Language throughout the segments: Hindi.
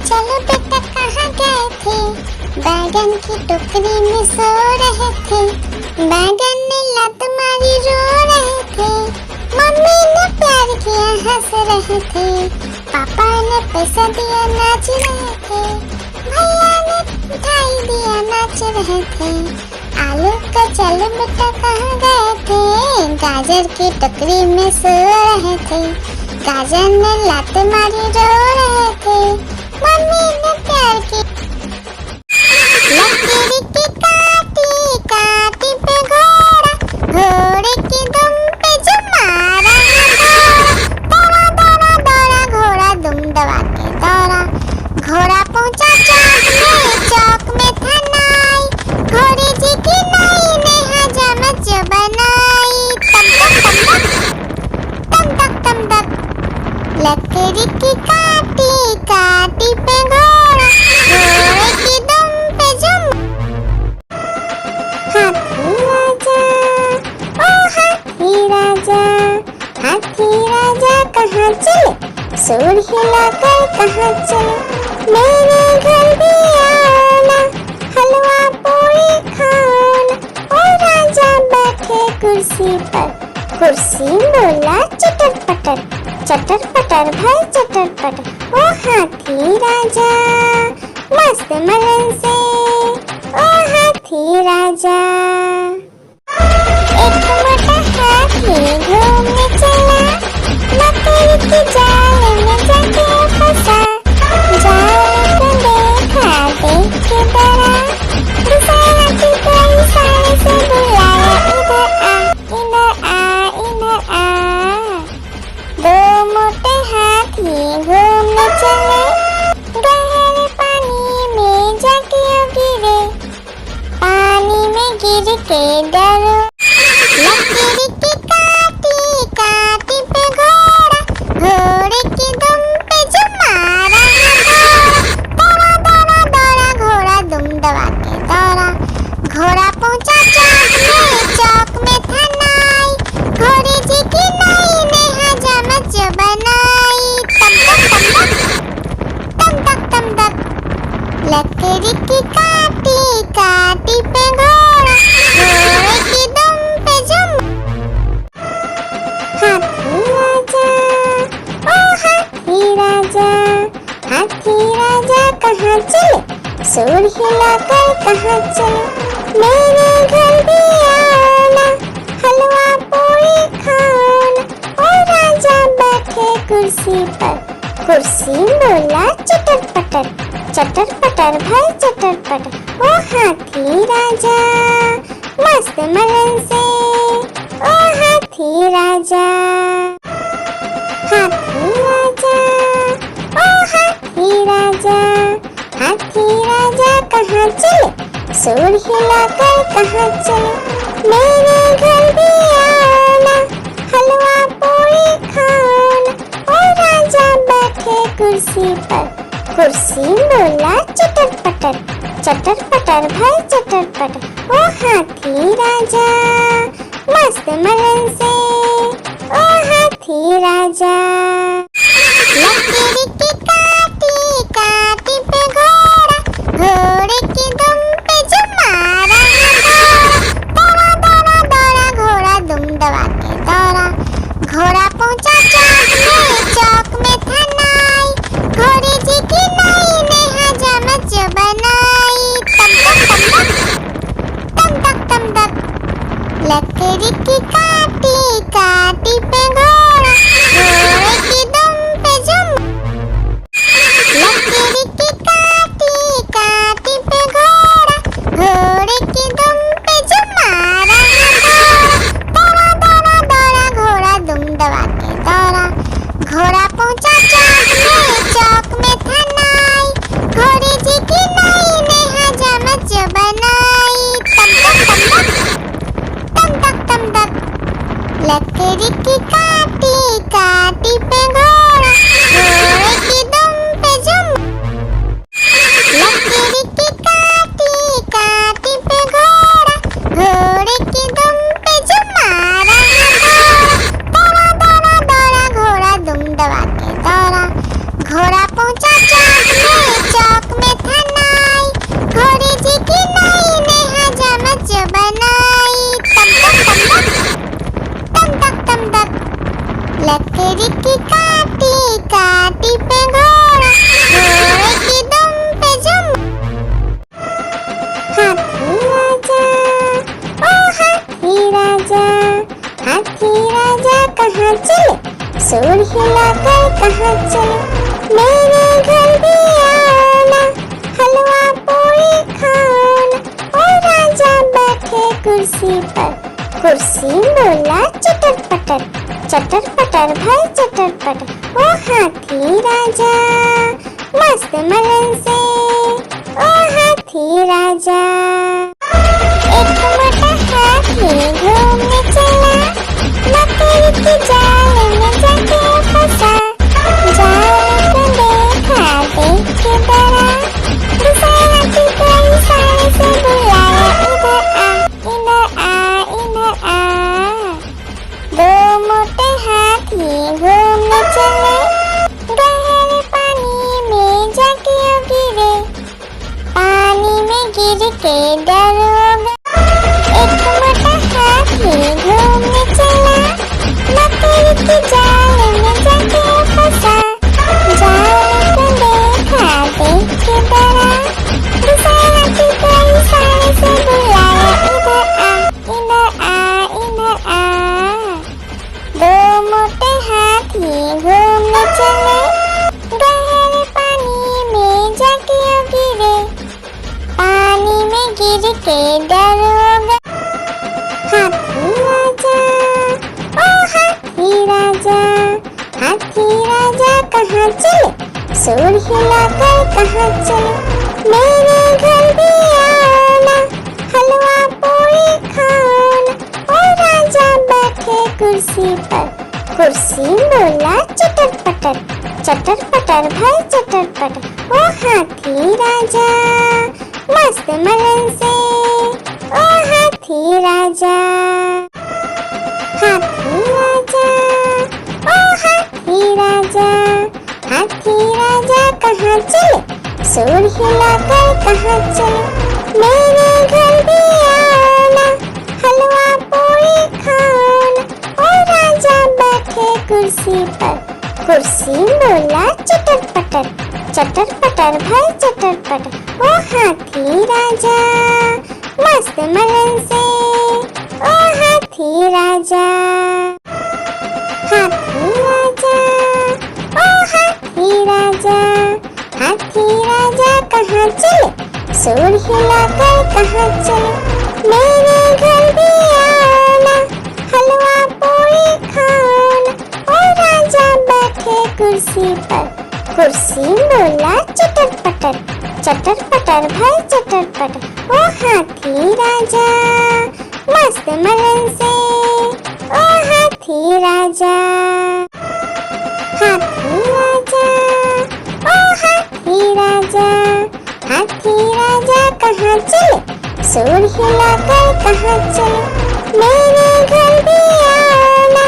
चलो बेटा कहाँ गए थे? बैगन की टोकरी में सो रहे थे। बैगन ने लत मारी रो रहे थे। मम्मी ने प्यार किया हंस रहे थे। पापा ने पैसा दिया नाच रहे थे। भैया ने मिठाई दिया नाच रहे थे। आलू का चलो बेटा कहाँ गए थे? गाजर की टोकरी में सो रहे थे। गाजर ने लात मारी रो रहे थे। मम्मी ने प्यार की लकीर की काटी काटी पे घोड़ा, घोड़े की दुम पे जो मारा दौड़ा दौड़ा दौड़ा घोड़ा दुम दबा के दौड़ा। घोड़ा पहुंचा चौक में था नाई। घोड़े जी की नाई ने हजामत जो बनाई। तम तक तम तक लकड़ी की काटी काटी पे घोड़ा, घोड़े की दुम पे जुम। हाथी राजा ओ हाथी राजा, हाथी राजा कहाँ चले? सूर हिलाकर कहाँ चले? मेरे घर भी आना, हलवा पूरी खाना। ओ राजा बैठे कुर्सी पर, कुर्सी बोला चटर पटर, चटर पटर भाई चटर पटर। ओ हाथी राजा मस्त मलन से, ओ हाथी राजा। एक मोटा हाथी घूमने चला, मकड़ी की जाल में जाके फंसा। जाल को देखा देख के डरा, दूसरा हाथी को इशारे से बुलाया, इधर आ इधर आ इधर आ। दो मोटे हाथी घूमने चले, गहरे पानी में जाके गिरे। पानी में गिर के डरो, लकीर की काटी काटी पे घोड़ा, घोड़े की दुम पे जो मारा दौड़ा दौड़ा दौड़ा घोड़ा दुम दबा के दौड़ा। घोड़ा पहुंचा चौक में था नाई। घोड़े जी की नाई ने हजामत जो बनाई। तम तक लकड़ी की काटी काटी पे घोड़ा, घोड़े की दुम पे जुम। हाथी राजा ओ हाथी राजा, हाथी राजा कहाँ चले? सूर हिलाकर कहाँ चले? मेरे घर भी आना, हलवा पूरी खाना। ओ राजा बैठे कुर्सी पर, कुर्सी बोला चटर पटर, चटर पटर भाई चटर पटर। ओ हाथी राजा मस्त मलन से, ओ हाथी राजा। हाथी राजा ओ हाथी राजा, हाथी राजा कहाँ चले? सूर हिलाकर कहाँ चले? मेरे घर भी आना, हलवा पूरी खाना। ओ राजा बैठे कुर्सी पर, कुर्सी बोला चटर पटर भाई चटर पटर। ओ हाथी राजा मस्त मलन से, ओ हाथी राजा। लकीर की काटी काटी पे घोड़ा, घोड़े की दुम पे जो मारा दौड़ा दौड़ा दौड़ा घोड़ा दुम दबा के दौड़ा। घोड़ा पहुंचा चौक में था नाई। घोड़े जी की नाई ने हजामत जो बनाई। तम तक लकड़ी की काटी काटी पे घोड़ा, घोड़े की दुम पे जुम। लकड़ी की काटी काटी पे घोड़ा, घोड़े की दुम पे जो मारा दौड़ा दौड़ा दौड़ा घोड़ा दुम दबा के दौड़ा। घोड़ा पहुंचा चौक में था नाई। घोड़े जी की नाई ने हजामत जो बनाई। तम तक कुर्सी पर। कुर्सी बोला चटर पटर भाई चटर पटर। ओ हाथी राजा मस्त मलन से, ओ हाथी राजा। एक मोटा हाथी घूमने चला, मकड़ी की जाल में जाके फंसा। जाल को देखा देख के डरा, दूसरे हाथी को इशारे से बुलाया, इधर आ इधर आ। दो मोटे हाथी घूमने चले, गहरे पानी में जाके गिरे। पानी में गिर के डर हो गया। एक मोटा हाथी घूमने चला, मकड़ी की जाल में जाके फंसा। जाल को देखा देख के डरा, दूसरे हाथी को इशारे से बुलाया, इधर आ इधर आ। दो मोटे हाथी घूमने चले, गहरे पानी में जाके गिरे। पानी में गिर के डर हो गया। हाथी राजा ओ हाथी राजा, हाथी राजा कहाँ चले? सूर हिलाकर कहाँ चले? मेरे घर भी आना, हलवा पूरी खाना। ओ राजा बैठे कुर्सी पर। कुर्सी बोला चटर पटर भाई चटर पटर। ओ हाथी राजा मस्त मलन से, ओ हाथी राजा। हाथी राजा ओ हाथी राजा, हाथी राजा कहाँ चले? सूर हिलाकर कहाँ चले? मेरे घर भी आना, हलवा पूरी खाना। ओ राजा बैठे कुर्सी पर। कुर्सी बोला चटर पटर भाई चटर पटर। ओ हाथी राजा मस्त मलन से, ओ हाथी राजा। हाथी राजा ओ हाथी राजा, हाथी राजा कहाँ चले? सूर हिलाकर कहाँ चले? मेरे घर भी आना, हलवा पूरी खाना। ओ राजा बैठे कुर्सी पर। कुर्सी बोला चटर पटर भाई चटर पटर। ओ हाथी राजा मस्त मलन से, ओ हाथी राजा। हाथी राजा ओ हाथी राजा, हाथी राजा कहाँ चले? सूर हिलाकर कहाँ चले? मेरे घर भी आना,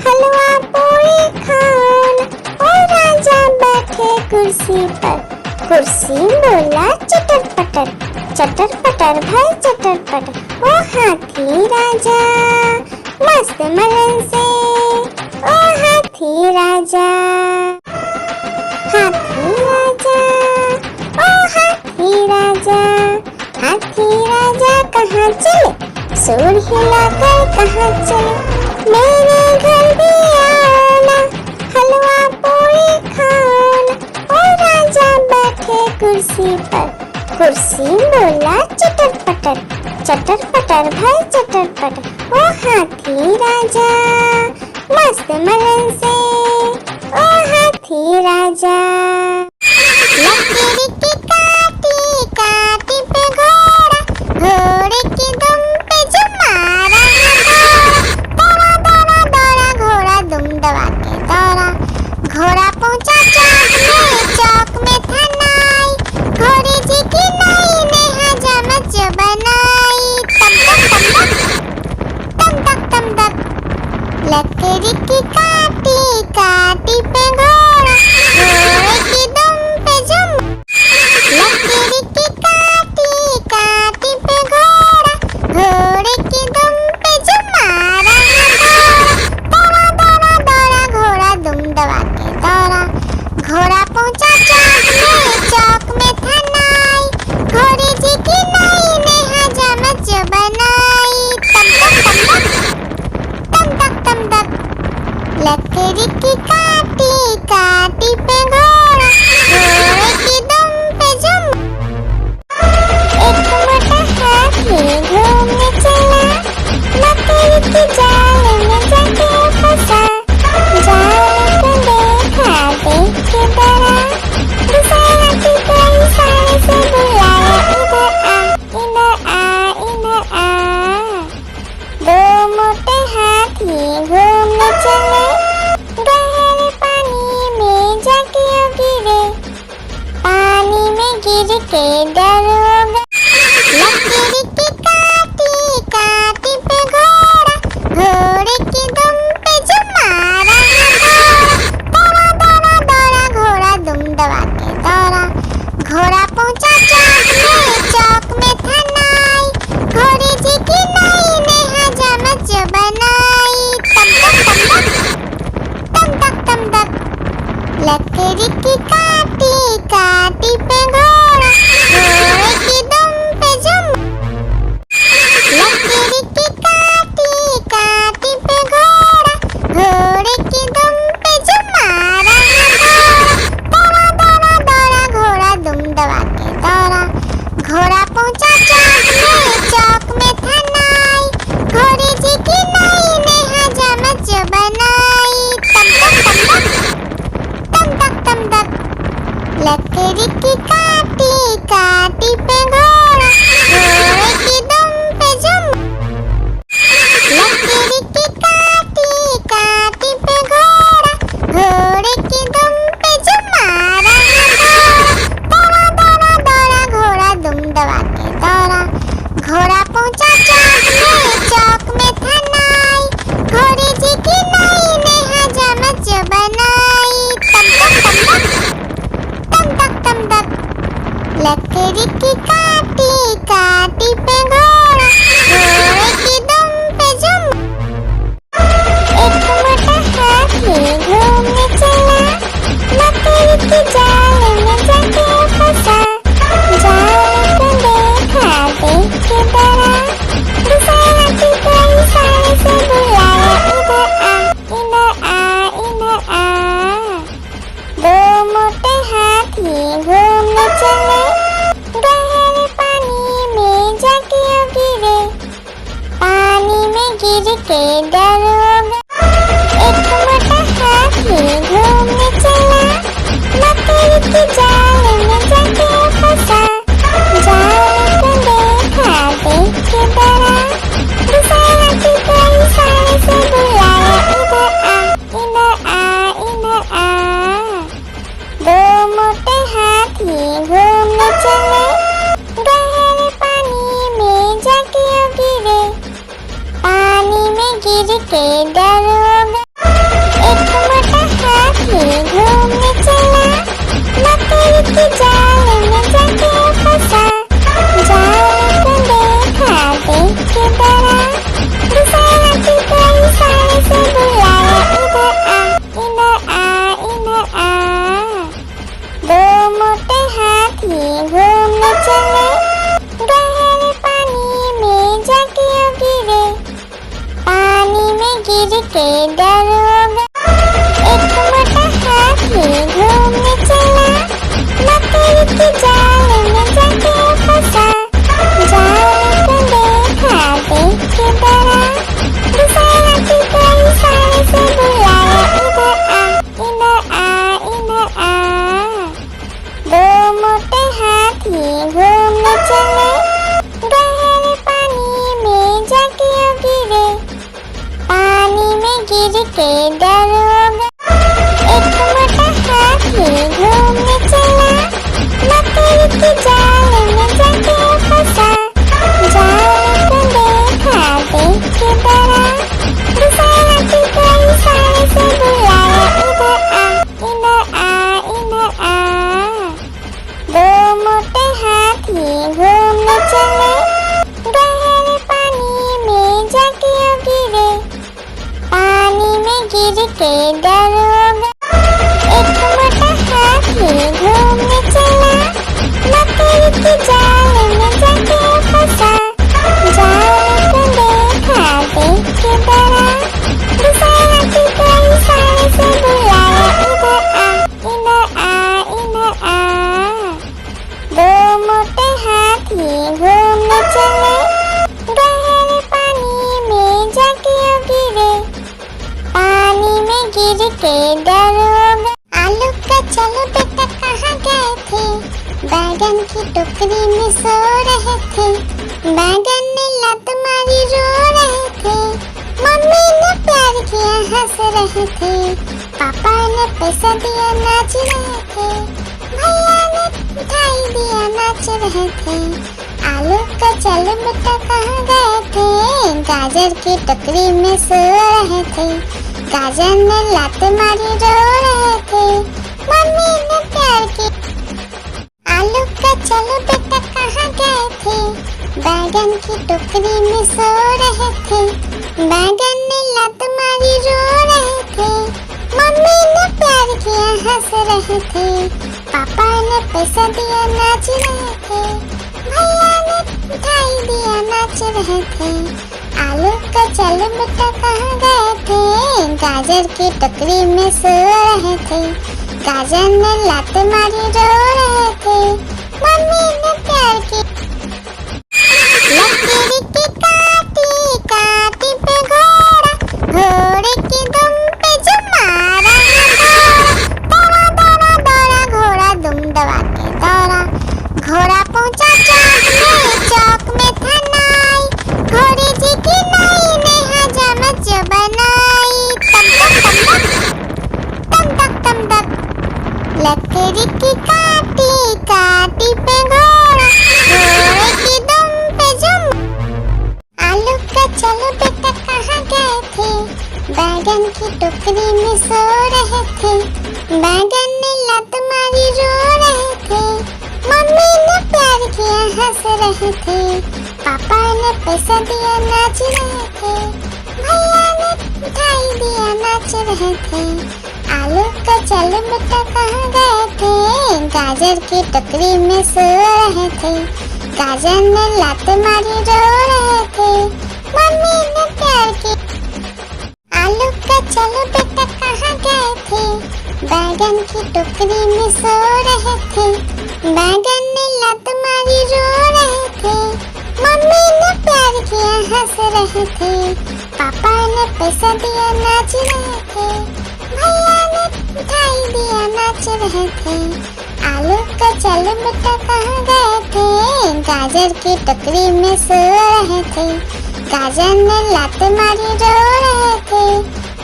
हलवा पूरी खाना। ओ राजा बैठे कुर्सी पर। कुर्सी बोला चटर पटर भाई चटर पटर। ओ हाथी राजा मस्त मलन से, ओ हाथी राजा। हाथी राजा ओ हाथी राजा, हाथी राजा कहाँ चले? सूर हिलाकर कहाँ चले? मेरे घर भी आना, हलवा पूरी खाना। ओ राजा बैठे कुर्सी पर। कुर्सी बोला चटर पटर भाई चटर पटर। ओ हाथी राजा मस्त मलन से, ओ हाथी राजा। लकड़ी की काटी काटी पे घोड़ा, घोड़े की दुम पे जो मारा दौड़ा दौड़ा दौड़ा घोड़ा दुम दबा के दौड़ा। घोड़ा पहुंचा चौक में था नाई, घोड़े जी की नाई ने हजामत जो बनाई। तम तक लकड़ी की काटी काटी पे घोड़ा, घोड़े की के दरोगा। लकीर की काटी काटी पे घोड़ा, घोड़े की दुम पे जो मारा है दौड़ा दौड़ा दौड़ा घोड़ा दुम दबा के दौड़ा। घोड़ा पहुंचा चौक में था नाई, घोड़े जी की नाई ने हजामत जो बनाई। तम तक तम तक लकड़ी की काटी काटी पे घोड़ा, घोड़े की दुम पे जुम। लकड़ी की काटी काटी पे घोड़ा, घोड़े की दुम पे जुम मारा है दौड़ा दौड़ा दौड़ा घोड़ा दुम दबा के दौड़ा। घोड़ा पहुंचा चौक में था नाई, घोड़े जी की नाई ने हजामत जो बनाई। तम तक लकड़ी की काटी काटी पे घोड़ा, घोड़े की दुम पे जुम। लकड़ी की काटी काटी पे घोड़ा, घोड़े की दुम पे जुम मारा है दौड़ा दौड़ा दौड़ा घोड़ा दुम दबा के दौड़ा। घोड़ा पहुंचा चौक में था नाई, घोड़े जी की नाई ने हजामत जो बनाई। तम तक लकड़ी की काटी काटी पे घोड़ा, घोड़े की दुम पे जुम। एक मोटा हाथी घूमने चला, लकड़ी की जाल में जाके फंसा। जाल को देखा देख के डरा, दूसरा हाथी को इशारे से बुलाया, इधर आ इधर आ इधर आ। दो मोटे हाथी घूमने चले, गहरे पानी में जाके गिरे, पानी में गिर के डरोगा। एक मोटा हाथी घूमने चला, लकड़ी की जाल में जाके फंसा। जाल को देखा देख के डरा, दूसरा हाथी को इशारे से बुलाया, इधर आ इधर आ इधर आ। दो मोटे हाथी घूमने चले, गहरे पानी में जाके गिरे, पानी में गिर के डरोगा। एक मोटा हाथी घूमने चला, लकड़ी की जाल में जाके फंसा। जाल को देखा देख के डरा, दूसरा हाथी को इशारे से बुलाया, इधर आ इधर आ इधर आ। दो मोटे हाथी घूमने चले, गहरे पानी में जाके गिरे, पानी में गिर के डरोगा। एक मोटा हाथी घूमने चला, लकड़ी की जाल में जाके फंसा। जाल को देखा देख के डरा, दूसरा हाथी को इशारे से बुलाया, इधर आ इधर आ इधर आ। दो मोटे हाथी घूमने चले, गहरे पानी में जाके गिरे, पानी में गिर के डरोगा। एक मोटा हाथी घूमने चला, लकड़ी की जाल में जाके फंसा। जाल को देखा देख के डरा, दूसरा हाथी को इशारे से बुलाया, इधर आ इधर आ इधर आ। दो मोटे हाथी घूमने चले, गहरे पानी में जाके गिरे, पानी में गिर के डरोगा। एक मोटा हाथी घूमने चला, लकड़ी की जाल में जाके फंसा। जाल को देखा देख के डरा, दूसरा हाथी को इशारे से बुलाया, इधर आ इधर आ इधर आ। दो मोटे हाथी घूमने चले, गहरे पानी में जाके गिरे, पानी में गिर के डरोगा। आलू का चलो बेटा कहाँ गए थे, बैगन की टोकरी में सो रहे थे। बैगन ने लत मारी रो रहे थे, मम्मी ने प्यार किया हंस रहे थे, पापा ने पैसा दिया नाच रहे थे, भैया ने मिठाई दिया नाच नाच रहे थे। आलू का चलो बेटा कहाँ गए थे, गाजर की टोकरी में सो रहे थे। गाजर ने लात मारी रो रहे थे, मम्मी ने प्यार की। आलू का चलो बेटा कहाँ गए थे, बैगन की टोकरी में सो रहे थे। बैगन ने लात मारी रो रहे थे, मम्मी ने प्यार किया हंस रहे थे। पापा ने पैसा दिया नाच रहे थे, भैया ने मिठाई दिया नाच रहे थे। आलू का चलो बेटा कहाँ गए थे, गाजर की टोकरी में सो रहे थे। गाजर ने लात मारी रो रहे थे, मम्मी ने प्यार की। लकीर की काटी काटी पे घोड़ा, घोड़े की दुम पे जो मारा दौड़ा दौड़ा दौड़ा घोड़ा दुम दबा के दौड़ा। घोड़ा पहुंचा चौक में था नाई, घोड़े जी की नाई ने हजामत जो बनाई। तम तक तम तक लकड़ी की काटी काटी पे घोड़ा, घोड़े की दुम पे जुम। आलू का चलो बेटा कहाँ गए थे, बैगन की टोकरी में सो रहे थे। बैगन ने लात मारी रो रहे थे, मम्मी ने प्यार किया हंस रहे थे। पापा ने पैसा दिया नाच रहे थे, भैया ने मिठाई दिया नाच रहे थे। आलू का चलो बेटा कहाँ गए थे, गाजर की टोकरी में सो रहे थे। गाजर ने लात मारी रो रहे थे, मम्मी ने प्यार की। आलू का चलो बेटा कहाँ गए थे, बैगन की टोकरी में सो रहे थे। बैगन ने लात मारी रो रहे थे, मम्मी ने प्यार किया हंस रहे थे। पापा ने पैसा दिया नाच रहे थे, भैया ने मिठाई दिया नाच रहे थे। आलू का चलो बेटा कहाँ गए थे, गाजर की टोकरी में सो रहे थे। गाजर ने लात मारी रो रहे थे,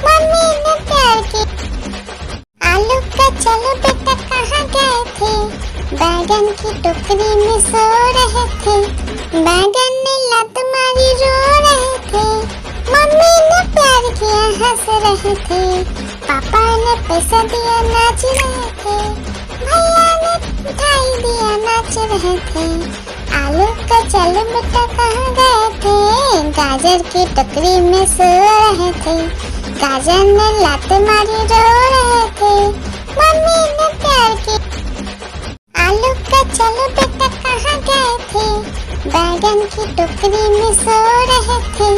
मम्मी ने प्यार की। आलू का चलो बेटा कहाँ गए थे, बैगन की टोकरी में सो रहे थे। बैगन ने लात मारी रो रहे थे, मम्मी ने प्यार किया हंस रहे थे। पापा ने पैसा दिया नाच रहे थे, भैया ने मिठाई दिया नाच रहे थे। आलू का चलो बेटा कहाँ गए थे, गाजर की टोकरी में सो रहे थे। गाजर ने लात मारी रो रहे थे, मम्मी ने प्यार की। आलू का चलो बेटा कहाँ गए थे, बैगन की टोकरी में सो रहे थे।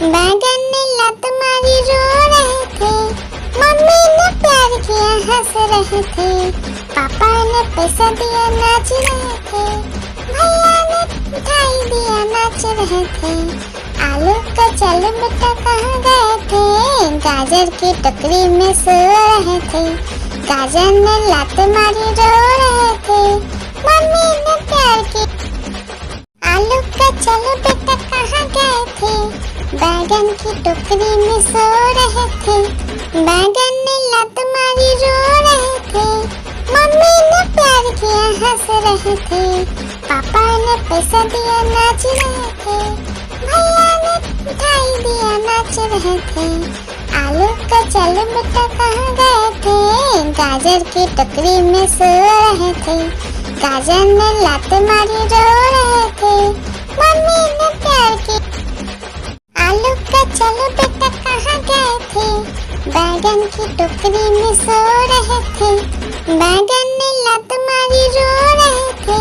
बैगन ने लात मारी रो रहे थे, मम्मी ने प्यार किया हंस रहे थे। पापा ने पैसा दिया नाच रहे थे, भैया ने मिठाई दिया नाच रहे थे। आलू का चलो बेटा कहाँ गए थे, गाजर की टोकरी में सो रहे थे। गाजर ने लात मारी रो रहे थे, मम्मी ने प्यार की। आलू का चलो बेटा कहाँ गए थे, बैगन की टोकरी में सो रहे थे। बैगन ने लात मारी रो रहे थे, मम्मी ने प्यार किया हंस रहे थे। पापा ने पैसा दिया नाच रहे थे, भैया ने मिठाई दिया नाच रहे थे। आलू का चलो बेटा कहाँ गए थे, गाजर की टोकरी में सो रहे थे। गाजर ने लात मारी रो रहे थे, मम्मी ने प्यार की। आलू का चलो बेटा कहाँ गए थे, बैगन की टोकरी में सो रहे थे। बैगन ने लात मारी रो रहे थे,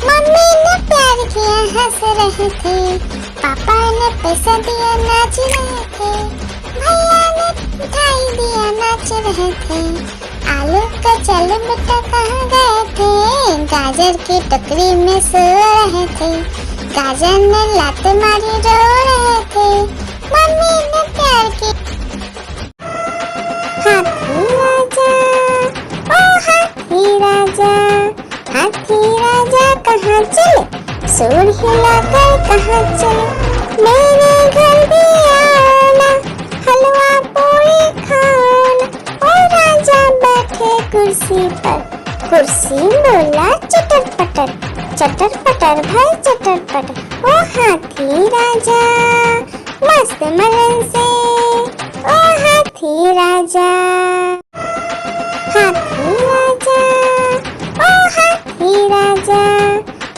मम्मी ने प्यार किया हंस रहे थे। पापा ने पैसा दिया नाच रहे थे, भैया ने मिठाई दिया नाच रहे थे। आलू का चलो बेटा कहाँ गए थे, गाजर की टोकरी में सो रहे थे। गाजर ने लात मारी रो रहे थे, मम्मी ने प्यार की। हाथी राजा ओ हाथी राजा, हाथी राजा कहाँ चले, सूर हिलाकर कहाँ चले। मेरे घर भी आना, हलवा पूरी खाना। ओ राजा बैठे कुर्सी पर, कुर्सी बोला चटर पटर, चटर पटर भाई चटर पटर, ओ हाथी राजा मस्त मलन से, ओ हाथी राजा। हाथी राजा, ओ हाथी राजा,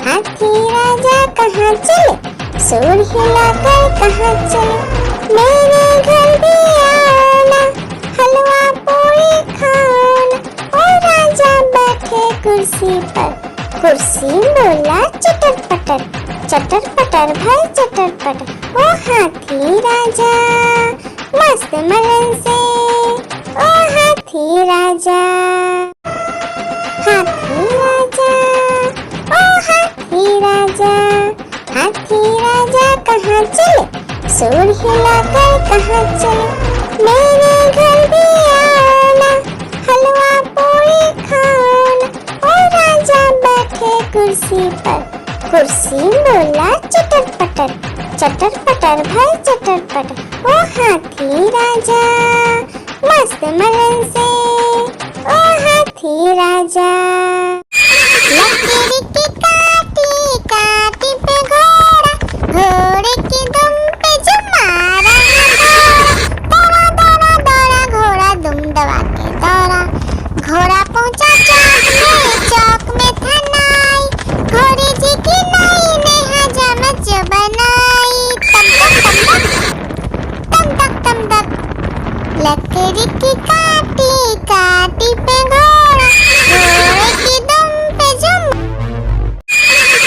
हाथी राजा कहाँ चले, सूंड हिलाकर कहाँ चले, मेरे घर भी आना, हलवा पूरी खाना। ओ राजा बैठे कुर्सी पर, कुर्सी बोला चटर पटर भाई चटर पटर, ओ हाथी राजा मस्त मलन से, ओ हाथी राजा। हाथी राजा, ओ हाथी राजा, हाथी राजा कहाँ चले, सूंड हिलाकर कहाँ चले, मेरे घर भी आना, हलवा पूरी खाना। ओ राजा बैठे कुर्सी पर, कुर्सी बोला चटर पटर भाई चटर पटर, ओ हाथी राजा मस्त मलन से, ओ हाथी राजा। लकड़ी की काटी काटी पे घोड़ा, घोड़े की दुम पे जो मारा दौड़ा दौड़ा दौड़ा घोड़ा दुम दबा के दौड़ा, घोड़ा पहुंचा चौक में था नाई, घोड़े जी की नाई ने हजामत जो बनाई, तम तक लकड़ी की काटी काटी पे घोड़ा, घोड़े की दुम पे जो,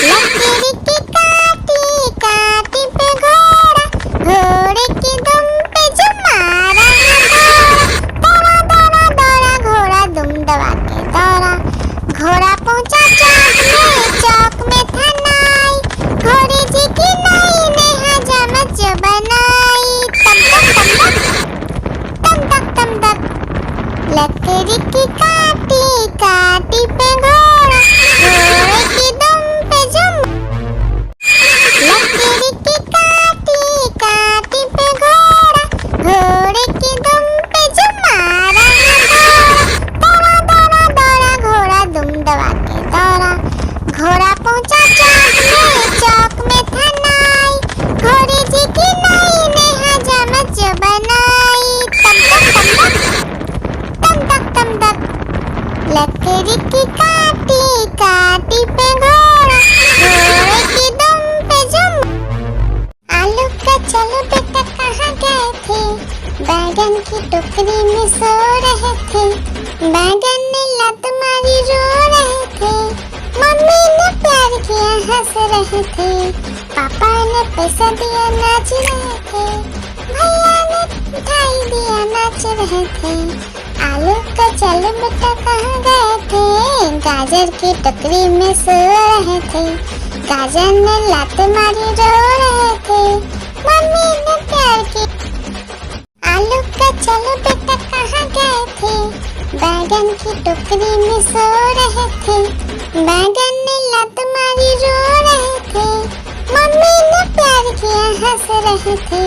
लकड़ी की काटी काटी पे घोड़ा, घोड़े की दुम पे जो मारा दौड़ा दौड़ा दौड़ा घोड़ा दुम दबा के दौड़ा, घोड़ा पहुंचा चौक में था नाई, घोड़े जी की नाई ने हजामत जो बनाई, तम तक लकड़ी की काटी काटी पे घोड़ा, घोड़े की दुम पे जो, लकड़ी की काटी काटी पे घोड़ा, घोड़े की दुम पे जो मारा दौड़ा दौड़ा दौड़ा घोड़ा दुम दबा के दौड़ा, घोड़ा पहुंचा चौक में था नाई, घोड़े जी की नाई ने हजामत जो बनाई, तम तक लकड़ी की काटी काटी पे घोड़ा, घोड़े की दुम पे जो, आलू का चलो बेटा कहाँ गए थे, बैगन की टोकरी में सो रहे थे, बैगन ने लत मारी रो रहे थे, मम्मी ने प्यार किया हंस रहे थे, पापा ने पैसा दिया नाच रहे थे, भैया ने मिठाई दिया नाच रहे थे, आलू का चलो बेटा कहाँ गए थे, गाजर की टोकरी में सो रहे थे, गाजर ने लात मारी रो रहे थे, मम्मी ने प्यार की। आलू का चलो बेटा कहाँ गए थे, बैगन की टोकरी में सो रहे थे, बैगन ने लात मारी रो रहे थे, मम्मी ने प्यार किया हंस रहे थे,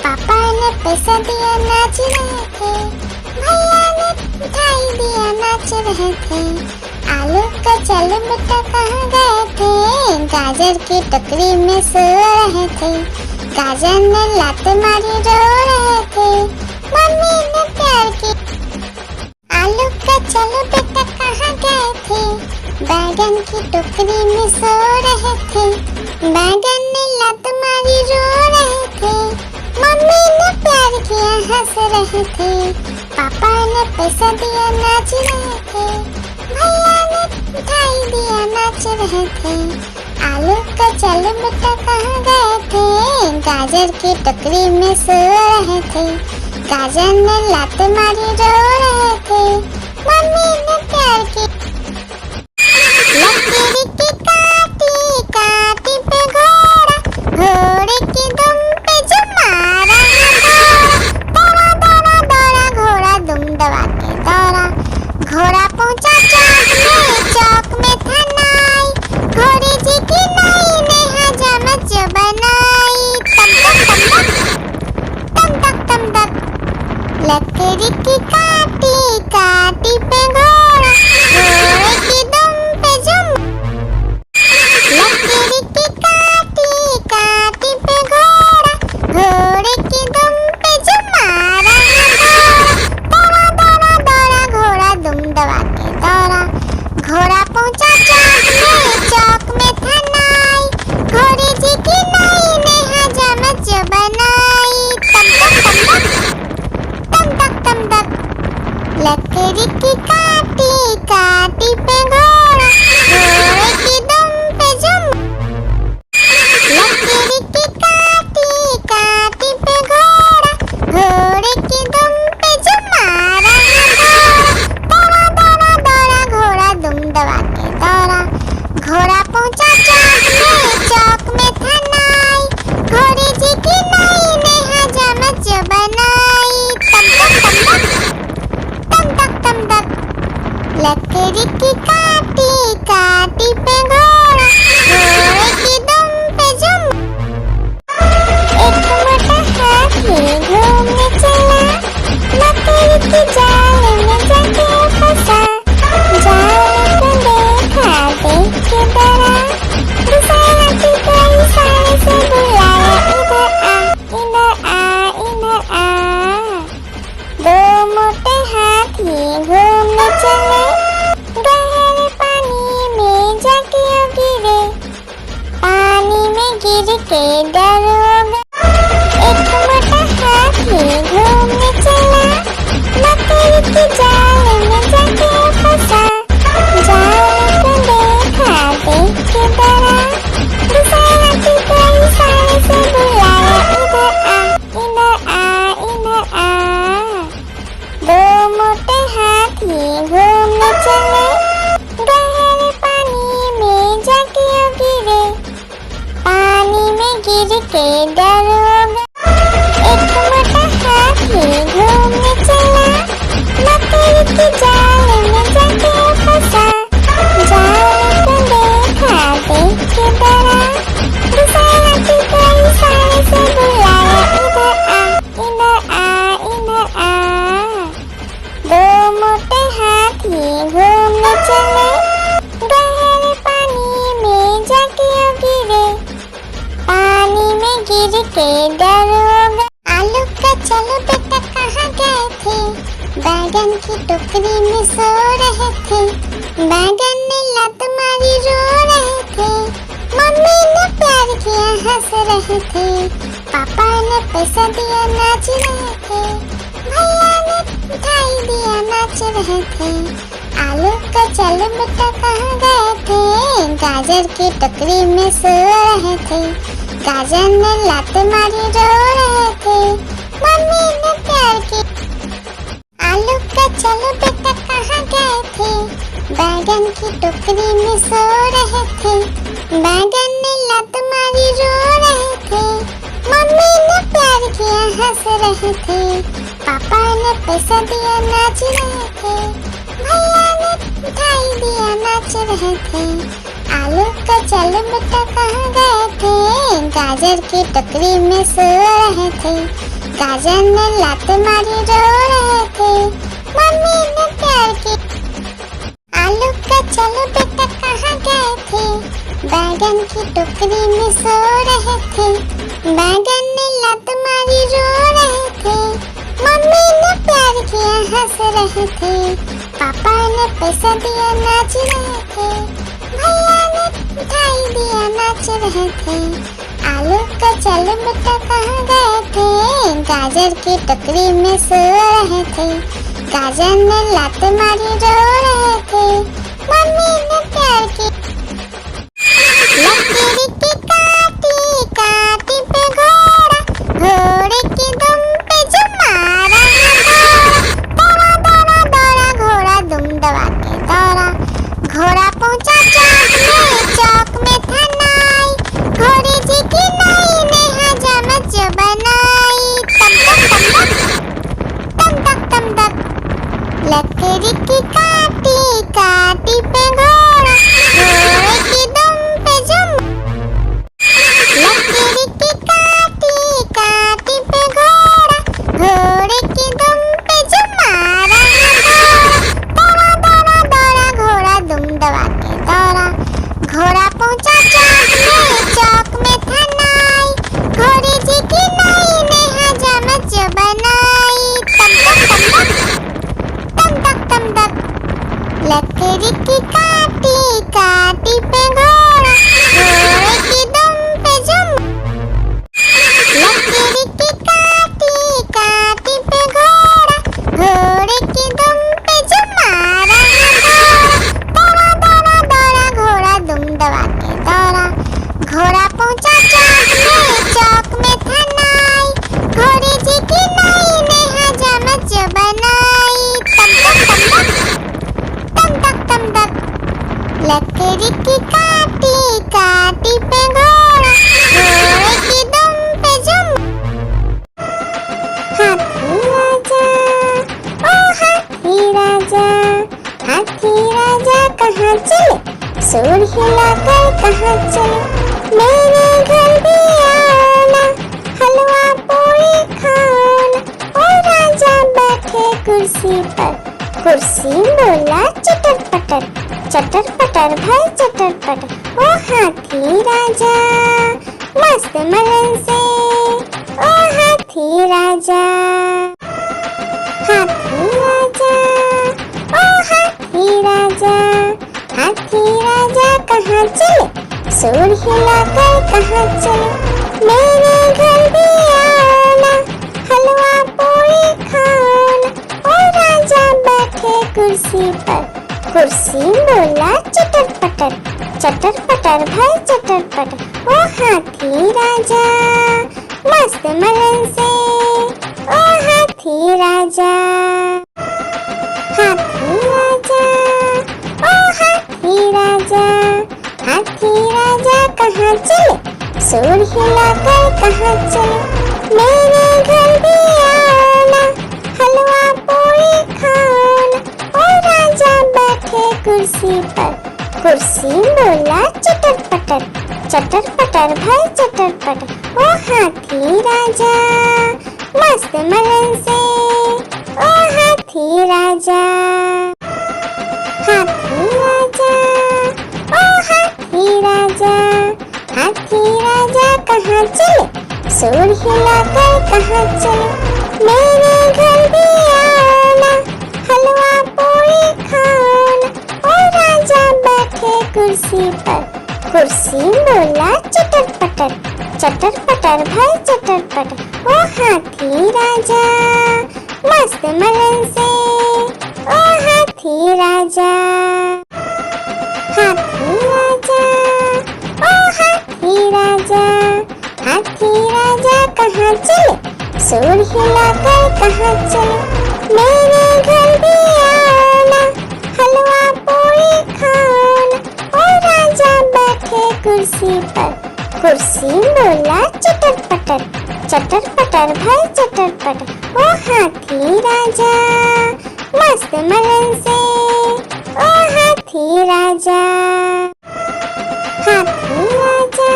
पापा ने पैसा दिया नाच रहे थे, भैया ने मिठाई दिया नाच रहे थे, आलू का चलो बेटा कहाँ गए थे, गाजर की टोकरी में सो रहे थे, गाजर ने लात मारी रो रहे थे, मम्मी ने प्यार की। आलू का चलो बेटा कहाँ गए थे, बैगन की टोकरी में सो रहे थे, बैगन ने लात मारी रो रहे थे, मम्मी ने प्यार किया हंस रहे थे, पापा ने पैसा दिया नाच रहे थे, भैया ने मिठाई दिया नाच रहे थे, आलू का चलो बेटा कहाँ गए थे, गाजर की टोकरी में सो रहे थे, गाजर ने लात मारी रो रहे थे, मम्मी ने प्यार की। लकड़ी की काटी काटी पे घोड़ा, घोड़े की दुम पे जो मारा दौड़ा दौड़ा दौड़ा घोड़ा दुम दबा के दौड़ा, घोड़ा पहुंचा चौक में था नाई, घोड़े जी की नाई ने हजामत जो बनाई, तम तक लकड़ी की काटी काटी पे घोड़ा, लकड़ी की काटी काटी पे घोड़ा, घोड़े की दुम पे जुम। एक मोटा हाथी घूमने चला, लकड़ी की जाल में जाके फंसा। जाल को देखा देख के डरा, दूसरे हाथी को इशारे से बुलाया, इधर आ इधर आ इधर आ। दो मोटे हाथी घूमने चले, गहरे पानी में जाके गिरे। पानी में गिर के डर हो गया। एक मोटा हाथी घूमने चला, लकड़ी की जाल में जाके फंसा। जाल को देखा देख के डरा, दूसरे हाथी को इशारे से बुलाया, इधर आ इधर आ इधर आ। दो मोटे हाथी घूमने चले, गहरे पानी में जाके गिरे। पानी में गिर के डर हो गया। एक मोटा हाथी घूमने चला, लकड़ी की जाल में जाके फंसा। जाल को देखा देख के डरा, दूसरे हाथी को इशारे से बुलाया, इधर आ इधर आ इधर आ। दो मोटे हाथी घूमने चले, गहरे पानी में जाके गिरे। पानी में गिर के डर हो गया। आलू का चलो बेटा कहाँ गए थे, बैगन की टोकरी में सो रहे थे। बैगन ने लत मारी रो रहे थे, मम्मी ने प्यार किया हंस रहे थे। पापा ने पैसा दिया नाच रहे थे, भैया ने मिठाई दिया नाच रहे थे। आलू का चलो बेटा कहाँ गए थे, गाजर की टोकरी में सो रहे थे। गाजर ने लात मारी रो रहे थे, मम्मी ने प्यार की। आलू का चलो बेटा कहाँ गए थे, बैगन की टोकरी में सो रहे थे। बैगन ने लात मारी रो रहे थे, मम्मी ने प्यार किया हंस रहे थे। पापा ने पैसा दिया नाच रहे थे, भैया ने मिठाई दिया नाच रहे थे। आलू का चलो बेटा कहाँ गए थे, गाजर की टोकरी में सो रहे थे। गाजर ने लात मारी रो रहे थे, मम्मी ने प्यार की। आलू का चलो बेटा कहाँ गए थे, बैगन की टोकरी में सो रहे थे। बैगन ने लात मारी रो रहे थे, मम्मी ने प्यार किया हंस रहे थे। पापा ने पैसा दिया नाच रहे थे, भैया ने मिठाई दिया नाच रहे थे। आलू का चलो बेटा कहाँ गए थे, गाजर की टोकरी में सो रहे थे। गाजर ने लात मारी रो रहे थे, मम्मी ने प्यार की। लकड़ी की काटी काटी पे घोड़ा, घोड़े की दुम पे जुम मारा। दौड़ा दौड़ा दौड़ा घोड़ा दुम दबा के दौड़ा। घोड़ा पहुंचा चौक में था नाई, घोड़े जी की नाई ने हजामत जो बनाई। तम तक तम तक लकड़ी की काटी काटी पे घोड़ा, घोड़े की दुम पे जुम। लकड़ी की काटी काटी पे घोड़ा, घोड़े की दुम पे जुम मारा। दौड़ा दौड़ा दौड़ा घोड़ा दुम दबा के दौड़ा। घोड़ा पहुंचा चौक में था नाई, घोड़े जी की नाई ने हजामत जो बनाई। तम तक लकड़ी की काटी काटी पे घोड़ा, घोड़े की दुम पे जुम। लकड़ी की काटी काटी पे घोड़ा, घोड़े की दुम पे जुम मारा। दौड़ा दौड़ा दौड़ा घोड़ा दुम दबा के दौड़ा। घोड़ा पहुंचा चौक में था नाई, घोड़े जी की नाई ने हजामत जो बनाई। तम तक लकड़ी की काटी काटी पे घोड़ा, घोड़े की दुम पे जुम। हाथी राजा ओ हाथी राजा, हाथी सुर हिलाकर कहाँ चले, मेरे घर भी आना, हलवा पूरी खाना। ओ राजा बैठे कुर्सी पर, कुर्सी बोला चटर पटर, चटर पटर भाई चटर पटर। ओ हाथी राजा मस्त मलन से, ओ हाथी राजा, हाथी राजा, ओ हाथी राजा, हाथी राजा कहाँ चले, सुर हिलाकर कहाँ चले, मेरे घर भी आना, हलवा पूरी खाना। ओ राजा बैठे कुर्सी पर, कुर्सी बोला चटर पटर, चटर पटर भाई चटर पटर। ओ हाथी राजा मस्त मलन से, ओ हाथी राजा, हाथी राजा, ओ हाथी राजा, हाथी राजा कहाँ चले, सुर हिलाकर कहाँ चले, मेरे घर भी आना, हलवा पूरी खाना। ओ राजा बैठे कुर्सी पर, कुर्सी बोला चटर पटर, चटर पटर भाई चटर पटर। ओ हाथी राजा मस्त मलन से, ओ हाथी राजा, हाथी राजा, ओ हाथी राजा, हाथी राजा कहाँ चले, सुर हिलाकर कहाँ चले, मेरे घर भी आना, हलवा पूरी खाना। ओ राजा बैठे कुर्सी पर, कुर्सी बोला चटर पटर, चटर पटर भाई चटर पटर। ओ हाथी राजा मस्त मलन से, ओ हाथी राजा, हाथी राजा, ओ हाथी राजा, हाथी राजा कहाँ चले, सुर हिलाकर कहाँ चले, मेरे घर भी आना, हलवा पूरी खाना। ओ राजा बैठे कुर्सी पर, कुर्सी बोला चटर पटर, चटर पटर भाई चटर पटर। ओ हाथी राजा मस्त मलन से, ओ हाथी राजा, हाथी राजा,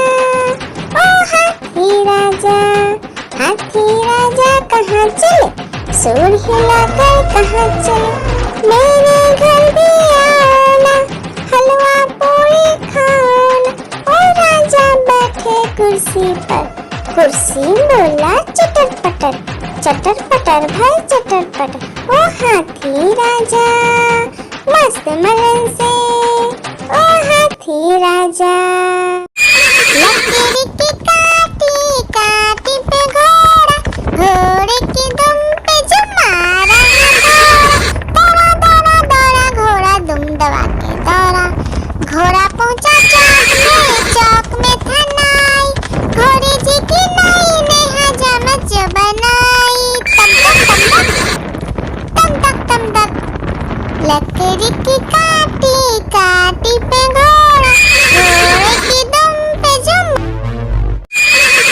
ओ हाथी राजा, हाथी राजा कहाँ चले, सुर हिलाकर कहाँ चले, मेरे घर भी आना, हलवा पूरी खाना। ओ राजा बैठे कुर्सी पर, कुर्सी बोला चटर पटर, चटर पटर भाई चटर पटर। ओ हाथी राजा मस्त मलन से, ओ हाथी राजा। लकीर की काटी काटी पे घोड़ा, घोड़े की दुम पे जो मारा है दौड़ा, दौड़ा दौड़ा घोड़ा दुम दबा के दौड़ा, घोड़ा पहुंचा चौक में था नाई, घोड़े जी की नाई ने हजामत जो बनाई। तम तक तम तक, लकड़ी की काटी काटी पे घोड़ा, घोड़े की दुम पे जुम,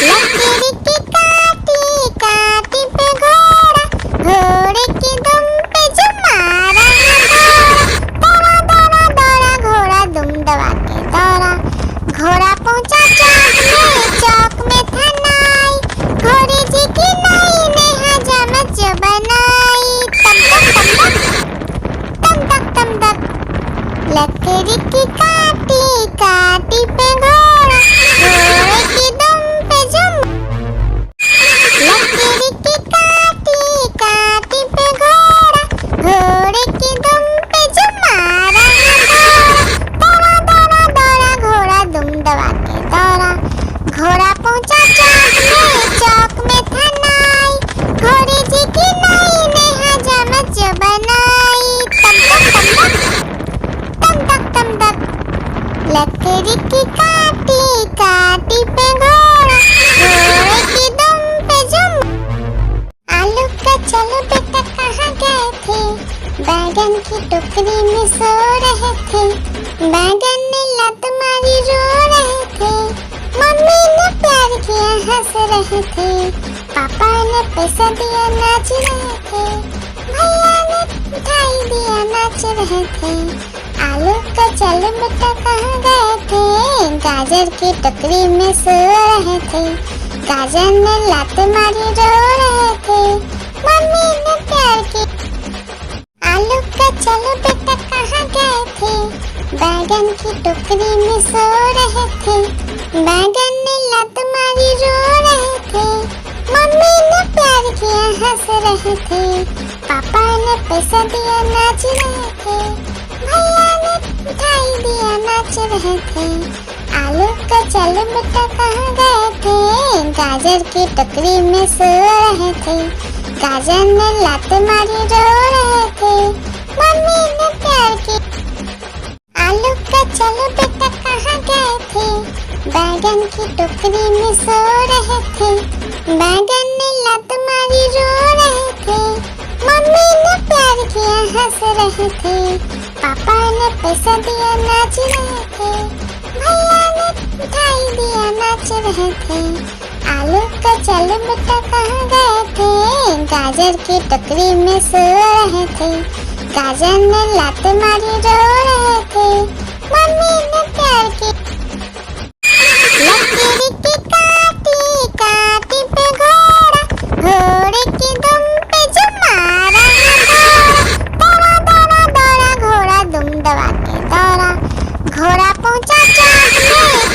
लकड़ी की काटी काटी पे घोड़ा, घोड़े की दुम पे जुम मारा है दौड़ा, दौड़ा दौड़ा घोड़ा दुम दबा के दौड़ा, घोड़ा पहुंचा चौक में था नाई, घोड़े जी की नाई ने हजामत जो बनाई। तम तक लकड़ी की काटी काटी पे घोड़ा, घोड़े की दुम पे जुम, लकड़ी की काटी काटी पे घोड़ा, घोड़े की दुम पे जुम मारा है दौड़ा, दौड़ा दौड़ा घोड़ा दुम दबा के दौड़ा, घोड़ा पहुंचा चौक में था नाई, घोड़े जी की नाई ने हजामत जो बनाई। तम तक लकड़ी की काटी काटी पे घोड़ा, घोड़े की दुम पे जुम। आलू का चलो बेटा कहाँ गए थे, बैगन की टोकरी में सो रहे थे, बैगन ने लत मारी रो रहे थे, मम्मी ने प्यार किया हंस रहे थे, पापा ने पैसा दिया नाच रहे थे, भैया ने मिठाई दिया नाच रहे थे। आलू का चल बेटा कहाँ गए थे, गाजर की टोकरी में सो रहे थे, गाजर ने लात मारी रो रहे थे, मम्मी ने प्यार की। आलू का चल बेटा कहाँ गए थे, बैगन की टोकरी में सो रहे थे, बैगन ने लात मारी रो रहे थे, मम्मी ने प्यार किया हंस रहे थे, पापा ने पैसा दिया नाच रहे थे, भैया ने मिठाई दिया नाच रहे थे। आलू का चल बेटा कहाँ गए थे, गाजर की टोकरी में सो रहे थे, गाजर ने लात मारी रो रहे थे, मम्मी ने प्यार की। आलू का चल बेटा कहाँ गए थे, बैगन की टोकरी में सो रहे थे, बैगन ने लात मारी रो रहे थे, मम्मी ने प्यार किया हंस रहे थे, पापा ने पैसा दिया नाच रहे थे, भैया ने मिठाई दिया नाच रहे थे। आलू का चल बेटा कहाँ गए थे, गाजर की टोकरी में सो रहे थे, गाजर ने लात मारी रो रहे थे, मम्मी ने प्यार की। लकीर की काटी काटी पे घोड़ा, घोड़े की दुम पे जो मारा दौड़ा दौड़ा दौड़ा घोड़ा दुम दबा के दौड़ा, घोड़ा पहुंचा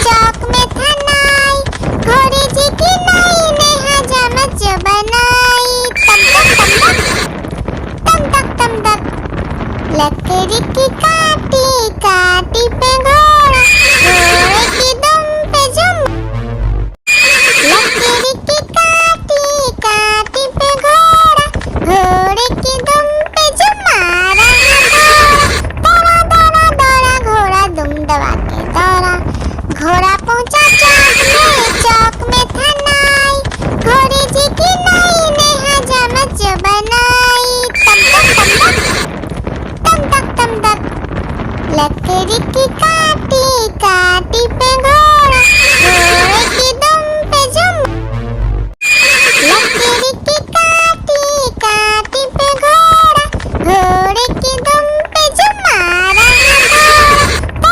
चौक में था नाई, घोड़े जी की नाई ने हजामत जो बनाई, तम तक तम तक। लकड़ी की काटी काटी पे घोड़ा, घोड़े की दुम पे जुम। लकड़ी की काटी काटी पे घोड़ा, घोड़े की दुम पे जुम मारा दौड़ा दौड़ा दौड़ा घोड़ा दुम दबा के दौड़ा, घोड़ा पहुंचा चौक में था नाई, घोड़े जी की नाई ने हजामत जो बनाई, तम तक। लकड़ी की काटी काटी पे घोड़ा, घोड़े की दुम पे जुम। लकड़ी की काटी काटी पे घोड़ा, घोड़े की दुम पे जुम मारा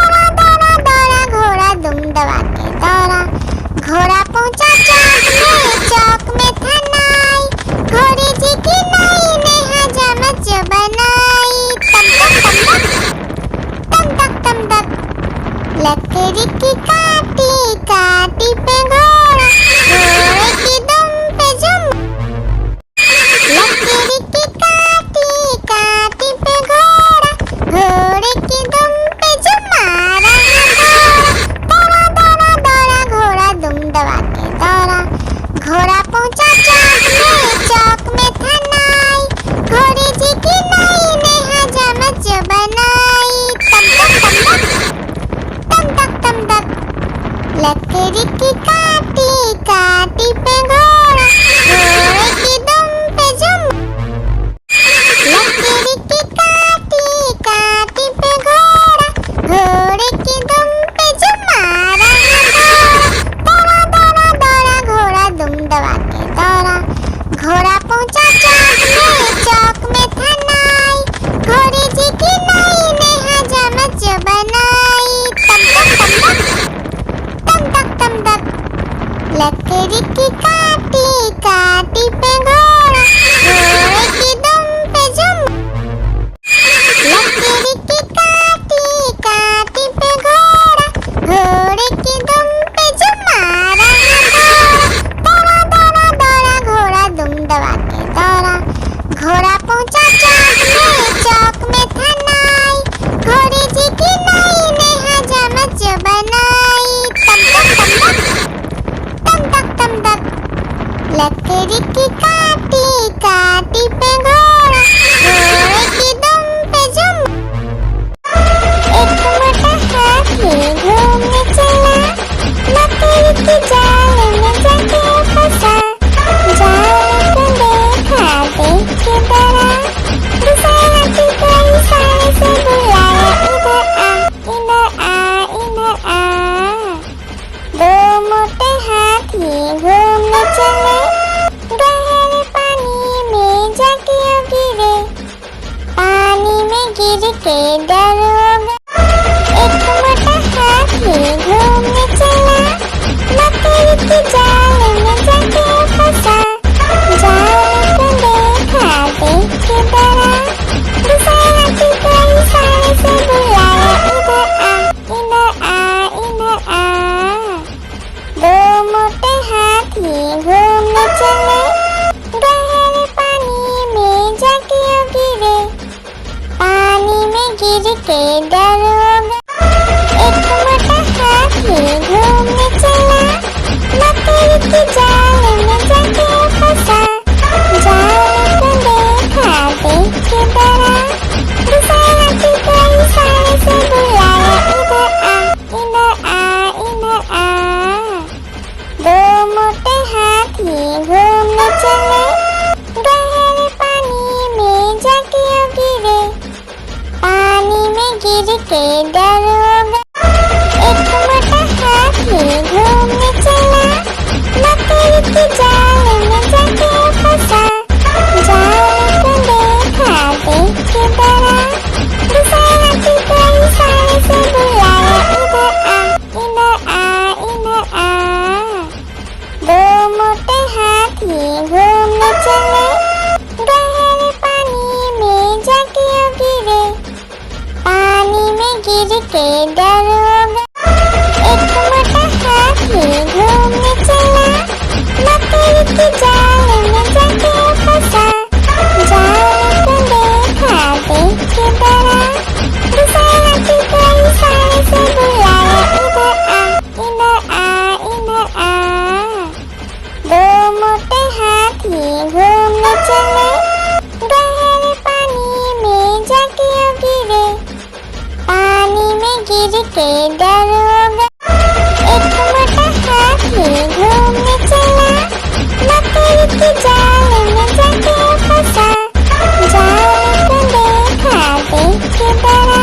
दौड़ा दौड़ा दौड़ा घोड़ा दुम दबा के दौड़ा, घोड़ा पहुंचा चौक में था नाई, घोड़े जी की नाई ने हजामत जो बनाई, तम तक। लकड़ी की काटी काटी पे घोड़ा, घोड़े की दुम पे जुम। लकड़ी की काटी काटी पे घोड़ा, घोड़े की दुम पे जुम मारा दौड़ा दौड़ा दौड़ा घोड़ा दुम दबा के दौड़ा, घोड़ा पहुंचा चौक में था नाई, घोड़े जी की नाई ने हजामत जो बनाई, तम तक। लकड़ी की काटी काटी पे घोड़ा, घोड़े की दुम पे जुम। लकड़ी की काटी काटी पे घोड़ा, घोड़े की दुम पे जुम मारा दौड़ा दौड़ा दौड़ा घोड़ा दुम दबा के दौड़ा, घोड़ा पहुंचा चौक में था नाई, घोड़े जी की नाई ने हजामत जो बनाई, तम तक। लकड़ी की काटी काटी पे घोड़ा, घोड़े की दुम पे जुम। लकड़ी की काटी काटी पे घोड़ा, घोड़े की दुम पे जुम मारा दौड़ा दौड़ा दौड़ा घोड़ा दुम दबा के दौड़ा, घोड़ा पहुंचा चौक में था नाई, घोड़े जी की नाई ने हजामत जो बनाई, तम तक। लकड़ी की काटी काटी पे घोड़ा, घोड़े की दुम पे जुम। एक मोटा हाथी घूमने चला, लकड़ी की जाल में जाके फंसा, जाल को देखा देख के डरा, दूसरे हाथी को इशारे से बुलाया, इधर आ इधर आ। दो मोटे हाथी घूमने चले, गहरे पानी में जाके गिरे, पानी में गिर के डर हो गए। के डरोगा। एक मोटा हाथी घूमने चला, मकड़ी की जाल में जाके फंसा। जाल को देखा देख के डरा, दूसरे हाथी को इशारे से बुलाया, इधर आ, इधर आ, इधर आ। दो मोटे हाथी घूमने चले, गहरे पानी में जाके गिरे। पानी में गिर के डरोगा। एक मोटा हाथी घूमने चला, मकड़ी की जाल में जाके फंसा। जाल को देखा देख के डरा, दूसरे हाथी को इशारे से बुलाया, इधर आ, इधर आ, इधर आ। दो मोटे हाथी घूमने चले, गहरे पानी में जाके गिरे। पानी में गिर के डरोगा। एक मोटा हाथी घूमने चला, मकड़ी की जाल में जाके फंसा। जाल को देखा देख के डरा, दूसरे हाथी को इशारे से बुलाया, इधर आ, इधर आ, इधर आ। दो मोटे हाथी घूमने चले, गहरे पानी में जाके गिरे। पानी में गिर के डरोगा। एक मोटा हाथी घूमने चला, मकड़ी की जाल में जाके फंसा। जाल को देखा देख के डरा,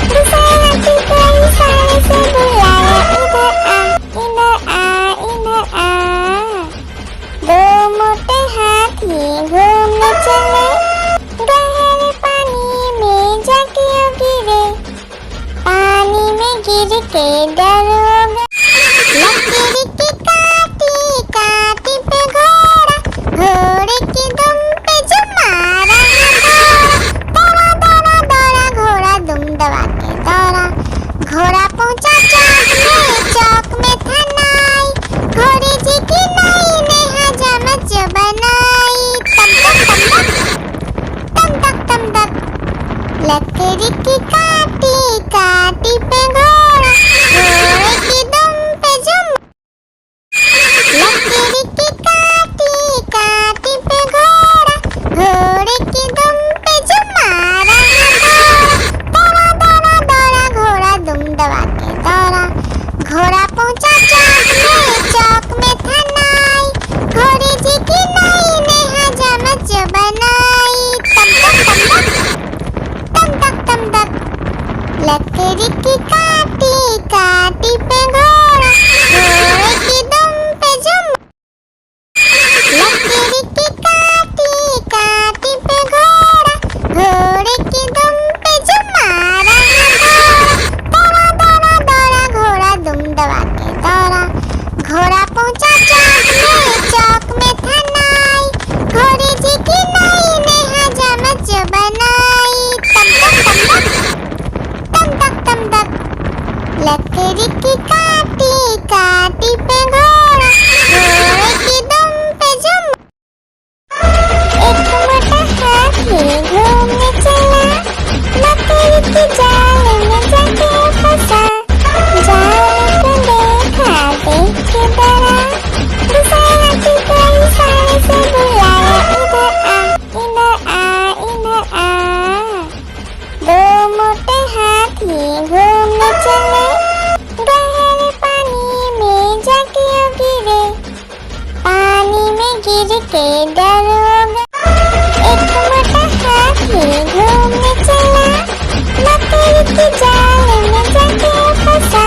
दूसरे हाथी को इशारे से बुलाया, इधर आ, इधर आ, इधर आ। दो मोटे हाथी घूमने चले, गहरे पानी में जाके गिरे। पानी में गिर के डरोगा। लकड़ी की काटी काटी पे घोड़ा, घोड़े की दुम पे जो मारा दौड़ा दौड़ा दौड़ा घोड़ा दुम दबा के दौड़ा। घोड़ा पहुंचा चौक में था नाई, घोड़े जी की नाई ने हजामत जो बनाई। तम तक तम तक, लकड़ी की काटी काटी पे घोड़ा, घोड़े की दुम पे जो लकड़ी की काटी काटी पे घोड़ा, घोड़े की दुम पे जो मारा दौड़ा दौड़ा दौड़ा घोड़ा दुम दबा के दौड़ा। घोड़ा पहुंचा चौक में था नाई, घोड़े जी की नाई ने हजामत जो बनाई। तम तक, लकड़ी की काटी काटी पे घोड़ा, घोड़े की दुम पे जो लकड़ी की काटी काटी पे घोड़ा, घोड़े की दुम पे जो मारा दौड़ा दौड़ा दौड़ा घोड़ा दुम दबा के दौड़ा। घोड़ा पहुंचा चौक में था नाई, घोड़े जी की नाई ने हजामत जो बनाई। तम तक, लकड़ी की काटी काटी पे घोड़ा, घोड़े की दुम पे जो एक मोटा हाथी घूमने चला, मकड़ी की जाल में जाके फंसा। जाल को देखा देख के डरा, दूसरे हाथी को इशारे से बुलाया, इधर आ, इधर आ, इधर आ। दो मोटे हाथी घूमने चले, गहरे पानी में जाके गिरे। पानी में गिर के डरोगा। एक मोटा हाथी घूमने चला, मकड़ी की जाल में जाके फंसा।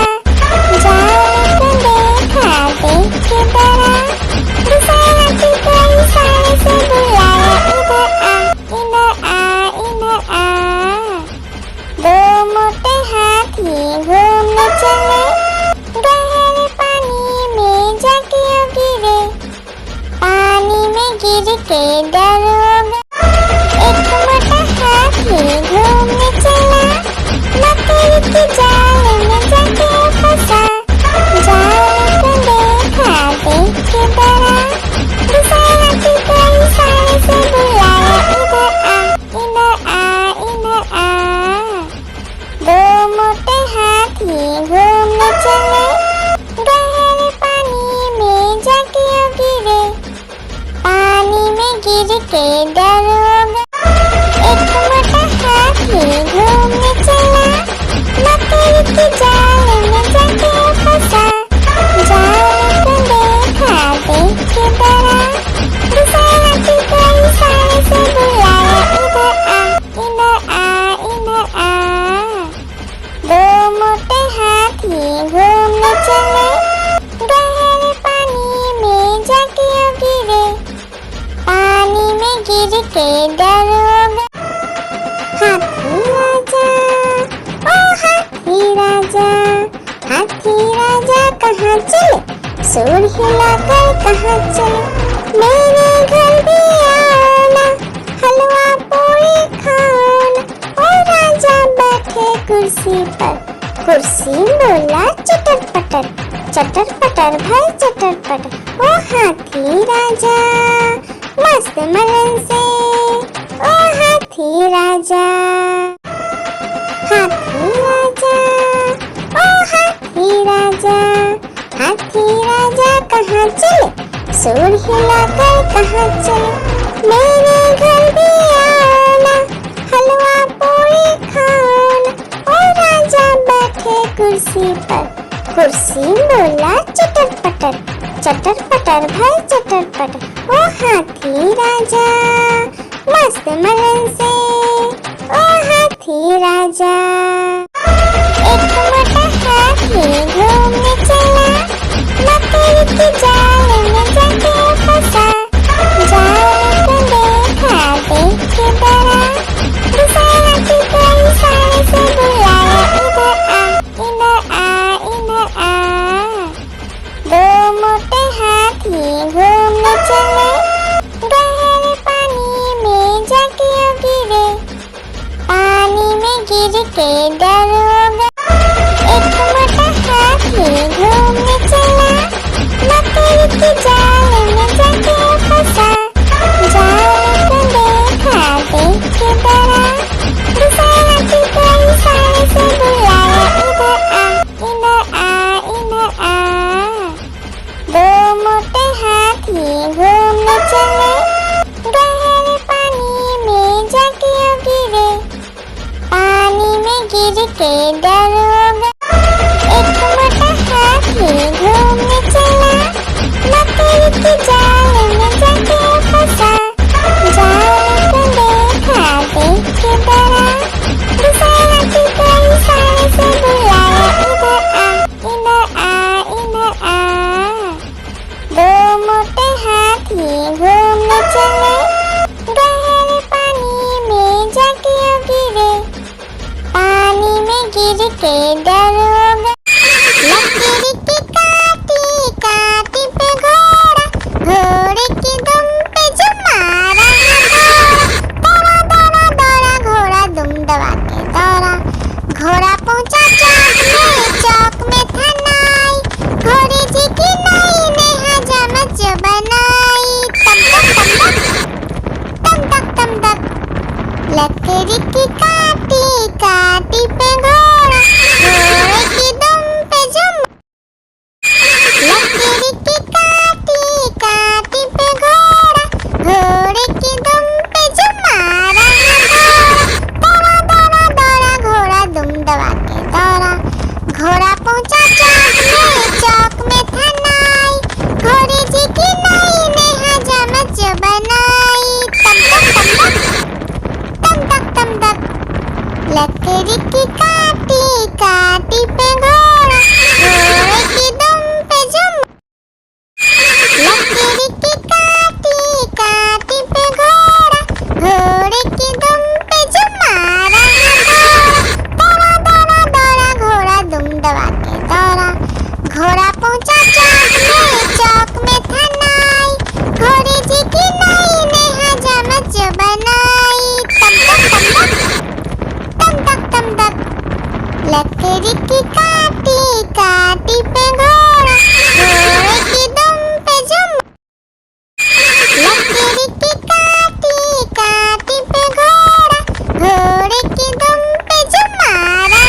जाल को देखा देख के डरा, दूसरे हाथी को इशारे से बुलाया, इधर आ, इधर आ, इधर आ। दो मोटे हाथी घूमने चले, गहरे पानी में जाके गिरे। पानी में गिर के दरोगा। एक मोटा हाथी घूमने चला, मकड़ी के जाल में जाके फंसा। जाल को देखा देख के डरा, दूसरे हाथी को इशारे से बुलाया, इधर आ इधर आ इधर आ। दो मोटे हाथी घूमने चले, गहरे पानी में जाके गिरे। पानी में गिर के डरोगा। हाथी राजा, ओ हाथी राजा, हाथी राजा कहाँ चले? सूर हिलाकर कहाँ चले? मेरे घर भी आओ ना, हलवा पूरी खाओ ना। ओ राजा बैठे कुर्सी पर, कुर्सी बोला चटर पटर भाई चटर पटर। ओ हाथी राजा मस्त मलन से, ओ हाथी राजा। हाथी राजा, ओ हाथी राजा, हाथी राजा कहाँ चले? सूर हिलाकर कहाँ चले? मेरे घर भी आओ ना, हलवा पूरी खाओ ना। ओ राजा बैठे कुर्सी पर, कुर्सी बोला चटर पटर भाई चटर पटर। ओ हाथी राजा मस्त मलन से, ओ हाथी राजा। एक मोटा हाथी घूमने चला, मकड़ी के जाल में जाके फंसा। जाल को देखा देख के डरा, दूसरे हाथी को इशारे से बुलाया, इधर आ इधर आ इधर आ। दो मोटे हाथी घूमने चले, गहरे पानी में जाके गिरे। पानी में गिर के डरोगा। एक मोटा हाथी घूमने चला, मकड़ी के जाल में जाके फंसा। जाल को देखा देख के डरा, दूसरे हाथी को इशारे से बुलाया, इधर आ इधर आ इधर आ। दो मोटे हाथी घूमने चले, गहरे पानी में जाके गिरे। पानी में गिर के डरोगा। एक मोटा हाथी घूमने चला, मकड़ी के जाल में जाके फंसा। जाल को देखा देख के डरा, दूसरे हाथी को इशारे से बुलाया, इधर आ इधर आ इधर आ। दो मोटे हाथी घूमने चले, गहरे पानी में जाके गिरे। पानी में गिर के डरोगा। लकड़ी की काटी काटी पे घोड़ा, घोड़े की दुम पे जो मारा दौड़ा दौड़ा दौड़ा घोड़ा दुम दबा के दौड़ा। घोड़ा पहुंचा चौक में था नाई, घोड़े जी की नाई ने हजामत जो बनाई। तम तक लकड़ी की काटी काटी पे घोड़ा, घोड़े की दुम पे जो लकड़ी की काटी काटी पे घोड़ा, घोड़े की दुम पे जो मारा दौड़ा दौड़ा दौड़ा घोड़ा दुम दबा के दौड़ा। घोड़ा पहुंचा चौक में था नाई, घोड़े जी की नाई ने हजामत जो बनाई। तम तक लकड़ी की काटी काटी पे घोड़ा, घोड़े की दुम पे जो लकड़ी की काटी काटी पे घोड़ा, घोड़े की दुम पे जो मारा दौड़ा दौड़ा दौड़ा घोड़ा दुम दबा के दौड़ा। घोड़ा पहुंचा चौक में था नाई, घोड़े जी की नाई ने हजामत जो बनाई। तम तक लकड़ी की काटी काटी पे घोड़ा, घोड़े की दुम पे जो लकड़ी की काटी काटी पे घोड़ा, घोड़े की दुम पे जो लकड़ी की काटी काटी पे घोड़ा, घोड़े की दुम पे जो मारा दौड़ा दौड़ा दौड़ा घोड़ा दुम दबा के दौड़ा। घोड़ा पहुंचा घोड़े जी की नाई ने हजामत जो बनाई। तम तक लकड़ी की काटी काटी पे घोड़ा, घोड़े की दुम पे जो लकड़ी की काटी काटी पे घोड़ा, घोड़े की दुम पे जो मारा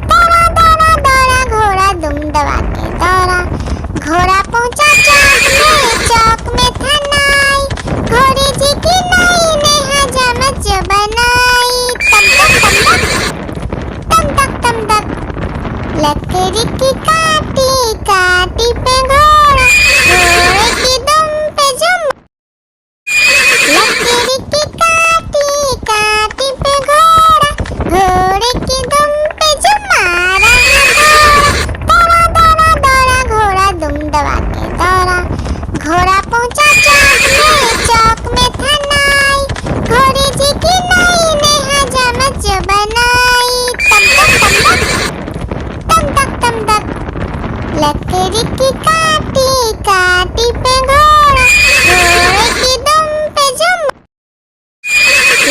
दौड़ा दौड़ा दौड़ा घोड़ा दुम दबा के दौड़ा। घोड़ा पहुंचा चौक में था नाई, घोड़े लकड़ी की काटी काटी पे घोड़ा, घोड़े की दुम पे जुम।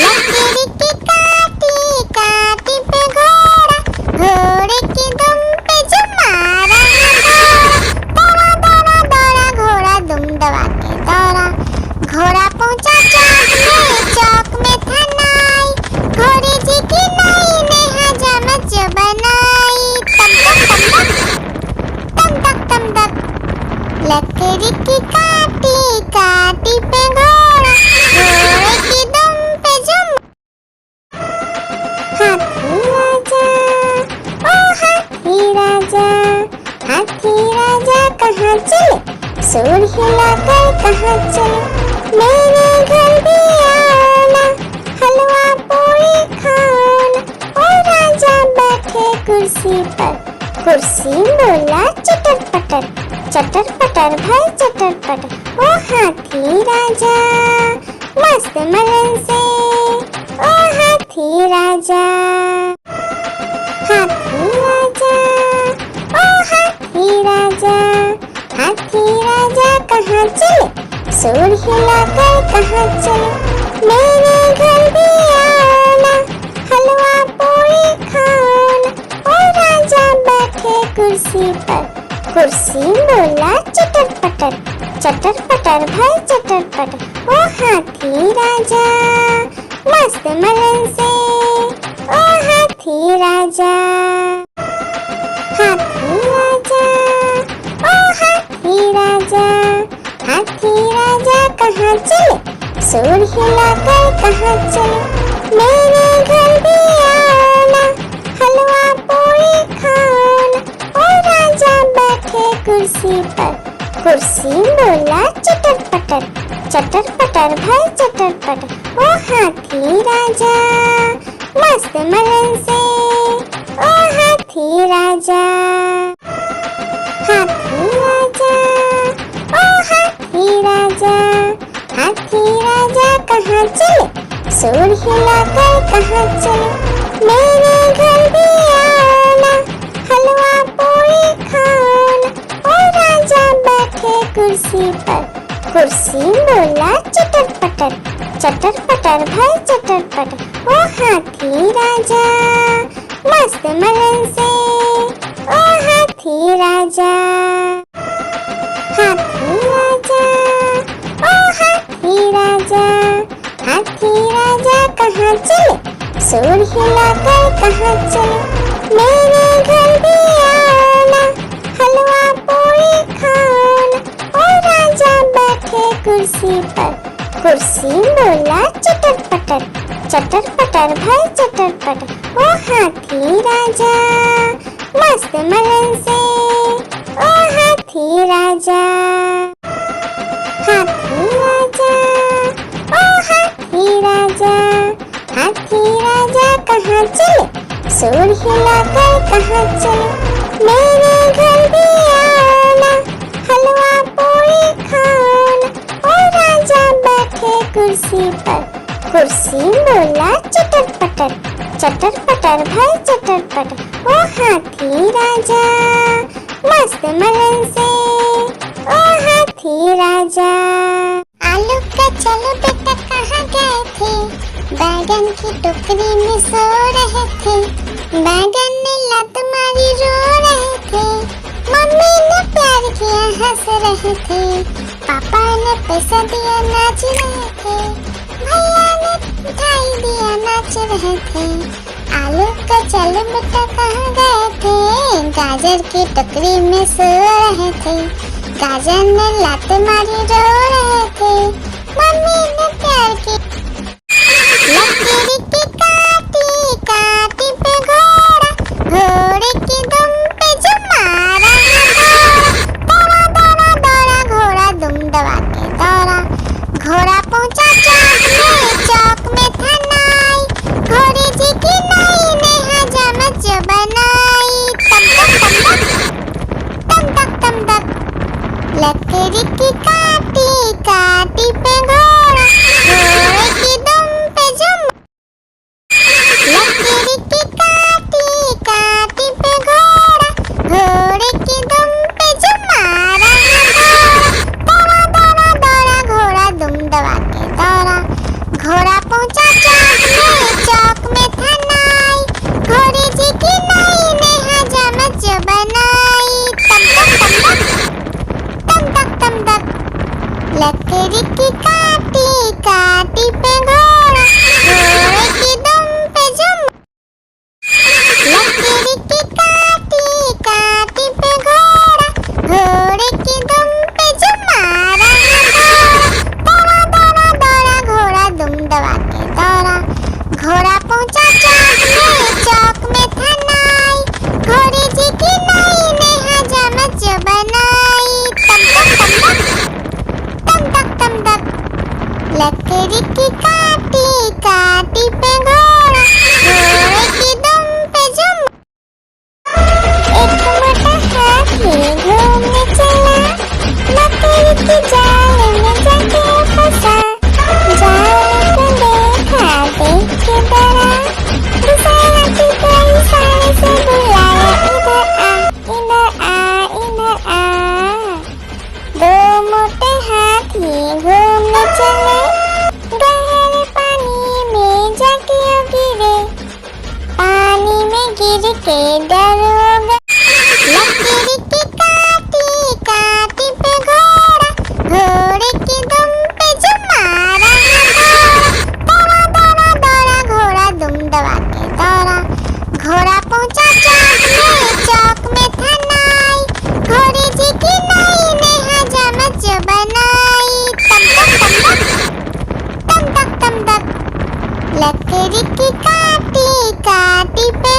लकड़ी की काटी काटी पे घोड़ा, घोड़े की दुम पे जुम मारा घोड़ा। दौड़ा दौड़ा दौड़ा घोड़ा दुम दबा के दौड़ा, घोड़ा पहुंचा चौक में था नाई, घोड़े जी की नाई ने हजामत जो बनाई। तम तक तम तक, लकड़ी की काटी काटी पे घोड़ा, घोड़े की दुम पे जुम। हाथी राजा, ओ हाथी राजा, हाथी राजा कहाँ चले, सूर हिलाकर कहाँ चले। मेरे घर भी आना, हलवा पूरी खाना। ओ राजा बैठे कुर्सी पर, कुर्सी बोला चटर पटर भाई चटर पटर। ओ हाथी राजा मस्त मलन से, ओ हाथी राजा। हाथी राजा, ओ हाथी राजा, हाथी राजा कहाँ चले, सूर हिलाकर कहाँ चले। मेरे घर भी आना, हलवा पूरी खाना। ओ राजा बैठे कुर्सी पर, कुर्सी बोला चटर पटर भाई चटर पटर। ओ हाथी राजा मस्त मलन से, ओ हाथी राजा। हाथी राजा, ओ हाथी राजा, हाथी राजा कहाँ चले, सूर हिलाकर कहाँ चले। मेरे घर भी आना, हलवा पूरी खाना। ओ राजा बैठे कुर्सी पर, कुर्सी बोला चटर पटर भाई चटर पटर। ओ हाथी राजा मस्त मलन से, ओ हाथी राजा। हाथी राजा, ओ हाथी राजा, हाथी राजा कहाँ चले, सूर हिलाकर कहाँ चले। मेरे घर भी आना, हलवा पूरी खाना। ओ राजा बैठे कुर्सी पर, कुर्सी बोला चटर पटर भाई चटर पटर। ओ हाथी राजा मस्त मलन से, ओ हाथी राजा। हाथी राजा, ओ हाथी राजा, हाथी राजा कहाँ चले, सूर हिलाकर कहाँ चले। मेरे घर भी आना, हलवा पूरी खाना। ओ राजा बैठे कुर्सी पर, कुर्सी बोला चटर पटर भाई चटर पटर। ओ हाथी राजा मस्त मलन से, ओ हाथी राजा। हाथी राजा, ओ हाथी राजा, हाथी राजा कहाँ चले, सूर हिलाकर कहाँ चले। मेरे घर भी आना, हलवा पूरी खाना। ओ राजा बैठे कुर्सी पर, कुर्सी बोला चटर पटर भाई चटर पटर। ओ हाथी राजा मस्त मलन से, ओ हाथी राजा। आलू का चलो बेटा कहाँ गए थे, बैगन की टोकरी में सो रहे थे। बैगन ने लात मारी रो रहे थे, मम्मी ने प्यार किया हंस रहे थे। पापा ने पैसा दिया नाच रहे थे, भैया ने मिठाई दिया नाच रहे थे। आलू का चलो बेटा कहाँ गए थे, गाजर की टोकरी में सो रहे थे। गाजर ने लात मारी रो रहे थे, मम्मी ने प्यार की। लकड़ी की काटी काटी पे घोड़ा, घोड़े की दुम पे जुम मारा घोड़ा। दौड़ा दौड़ा दौड़ा घोड़ा दुम दबा के दौड़ा, घोड़ा पहुंचा चौक में था नाई, घोड़े जी की नाई ने हजामत जो बनाई। तम तक लकड़ी की काटी काटी पे घोड़ा, घोड़े की दुम पे जुम। लकड़ी की काटी काटी पे घोड़ा, घोड़े की दुम पे लकड़ी की काटी काटी पे घोड़ा, घोड़े की दुम पे जुम। लकड़ी की काटी काटी पे घोड़ा, घोड़े की दुम पे जुम मारा है घोड़ा। दौड़ा दौड़ा दौड़ा घोड़ा दुम दबा के दौड़ा, घोड़ा पहुंचा चौक में था नाई, घोड़े जी की नाई ने हजामत जो बनाई। तम तक तम तक, लकड़ी की काटी काटी पे घोड़ा, घोड़े की दुम पे जुम। एक मोटा हाथी घूमने चला, लकड़ी की जाल में जाके फंसा। जाल को देखा देख के डरा, दूसरे हाथी को इशारे से बुलाया, इधर आ इधर आ इधर आ। दो मोटे हाथी घूमने चले, गहरे पानी में जाके गिरे, पानी में गिर के डर हो गए। लकड़ी की काटी काटी पे घोड़ा, घोड़े की दुम पे जुम मारा है घोड़ा। दौड़ा दौड़ा दौड़ा घोड़ा दुम दबा के दौड़ा, घोड़ा पहुंचा चौक में था नाई, घोड़े जी की नाई ने हजामत जो बनाई। तम तक तम तक, लकड़ी की काटी काटी पे